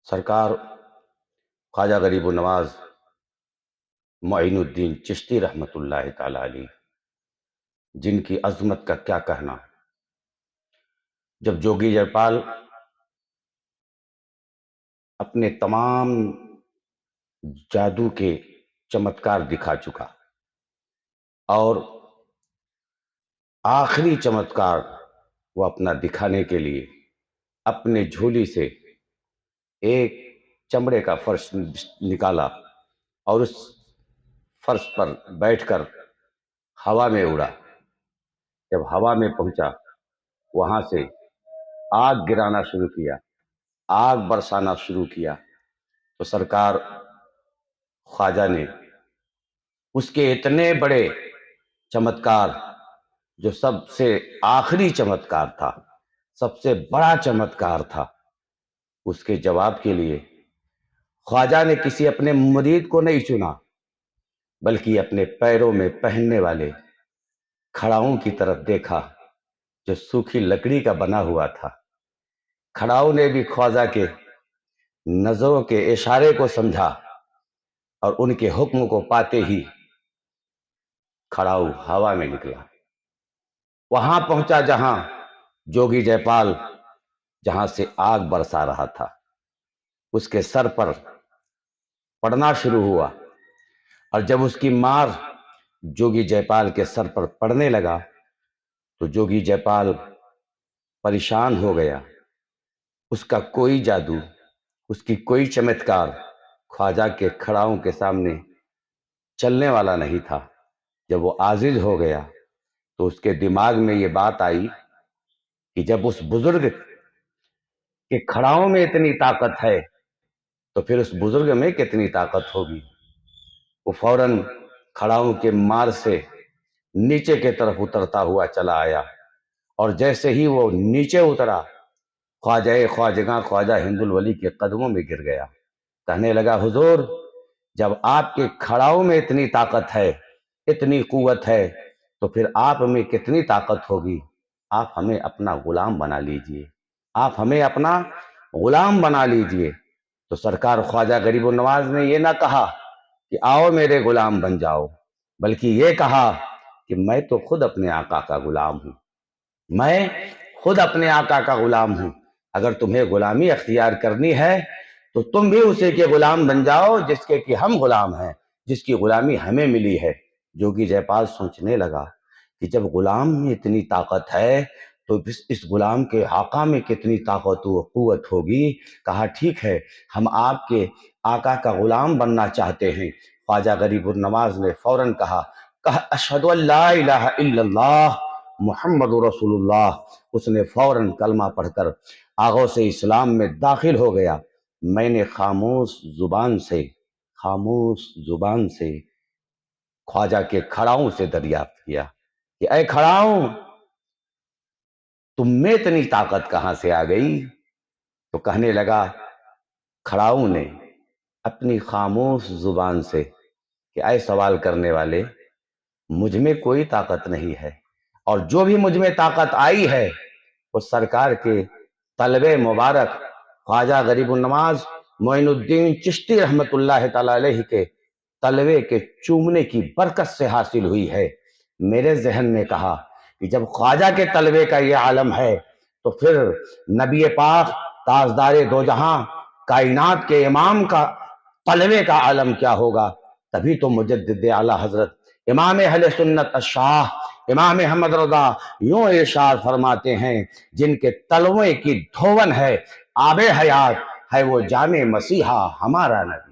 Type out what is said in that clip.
سرکار خواجہ غریب النواز معین الدین چشتی رحمۃ اللہ تعالی علیہ، جن کی عظمت کا کیا کہنا۔ جب جوگی جیپال اپنے تمام جادو کے چمتکار دکھا چکا اور آخری چمتکار وہ اپنا دکھانے کے لیے اپنے جھولی سے ایک چمڑے کا فرش نکالا اور اس فرش پر بیٹھ کر ہوا میں اڑا۔ جب ہوا میں پہنچا وہاں سے آگ گرانا شروع کیا، آگ برسانا شروع کیا، تو سرکار خواجہ نے اس کے اتنے بڑے چمتکار، جو سب سے آخری چمتکار تھا، سب سے بڑا چمتکار تھا، اس کے جواب کے لیے خواجہ نے کسی اپنے مرید کو نہیں چنا، بلکہ اپنے پیروں میں پہننے والے کھڑاؤں کی طرف دیکھا جو سوکھی لکڑی کا بنا ہوا تھا۔ کھڑاؤں نے بھی خواجہ کے نظروں کے اشارے کو سمجھا اور ان کے حکم کو پاتے ہی کھڑاؤ ہوا میں نکلا، وہاں پہنچا جہاں جوگی جیپال جہاں سے آگ برسا رہا تھا، اس کے سر پر پڑنا شروع ہوا، اور جب اس کی مار جوگی جیپال کے سر پر پڑنے لگا تو جوگی جیپال پریشان ہو گیا۔ اس کا کوئی جادو، اس کی کوئی چمتکار خواجہ کے کھڑاؤں کے سامنے چلنے والا نہیں تھا۔ جب وہ عاجز ہو گیا تو اس کے دماغ میں یہ بات آئی کہ جب اس بزرگ کے کھڑاؤں میں اتنی طاقت ہے تو پھر اس بزرگ میں کتنی طاقت ہوگی۔ وہ فوراً کھڑاؤں کے مار سے نیچے کی طرف اترتا ہوا چلا آیا، اور جیسے ہی وہ نیچے اترا خواجہ خواجگاں خواجہ ہند الولی کے قدموں میں گر گیا، کہنے لگا حضور، جب آپ کے کھڑاؤں میں اتنی طاقت ہے، اتنی قوت ہے، تو پھر آپ میں کتنی طاقت ہوگی۔ آپ ہمیں اپنا غلام بنا لیجئے، آپ ہمیں اپنا غلام بنا لیجئے۔ تو سرکار خواجہ غریب النواز نے یہ نہ کہا کہ آؤ میرے غلام بن جاؤ، بلکہ یہ کہا کہ میں تو خود اپنے آقا کا غلام ہوں، میں خود اپنے آقا کا غلام ہوں۔ اگر تمہیں غلامی اختیار کرنی ہے تو تم بھی اسی کے غلام بن جاؤ جس کے کہ ہم غلام ہیں، جس کی غلامی ہمیں ملی ہے۔ جوگی جیپال سوچنے لگا کہ جب غلام میں اتنی طاقت ہے تو اس غلام کے آقا میں کتنی طاقت و قوت ہوگی۔ کہا ٹھیک ہے، ہم آپ کے آقا کا غلام بننا چاہتے ہیں۔ خواجہ غریب النواز نے فوراً کہا اشہد ان لا الہ الا اللہ محمد رسول اللہ۔ اس نے فوراً کلمہ پڑھ کر آغوش اسلام میں داخل ہو گیا۔ میں نے خاموش زبان سے خواجہ کے کھڑاؤں سے دریافت کیا کہ اے کھڑاؤں، تم میں اتنی طاقت کہاں سے آ گئی؟ تو کہنے لگا کھڑاؤں نے اپنی خاموش زبان سے کہ اے سوال کرنے والے، مجھ میں کوئی طاقت نہیں ہے، اور جو بھی مجھ میں طاقت آئی ہے وہ سرکار کے طلب مبارک خواجہ غریب النواز معین الدین چشتی رحمت اللہ تعالی علیہ کے طلبے کے چومنے کی برکت سے حاصل ہوئی ہے۔ میرے ذہن نے کہا کہ جب خواجہ کے طلبے کا یہ عالم ہے تو پھر نبی پاک تاجدار دو جہاں کائنات کے امام کا طلبے کا عالم کیا ہوگا۔ تبھی تو مجدد اعلیٰ حضرت امام اہل سنت الشاہ امام احمد رضا یوں ارشاد فرماتے ہیں، جن کے تلوے کی دھون ہے آب حیات، ہے وہ جان مسیحا ہمارا نبی۔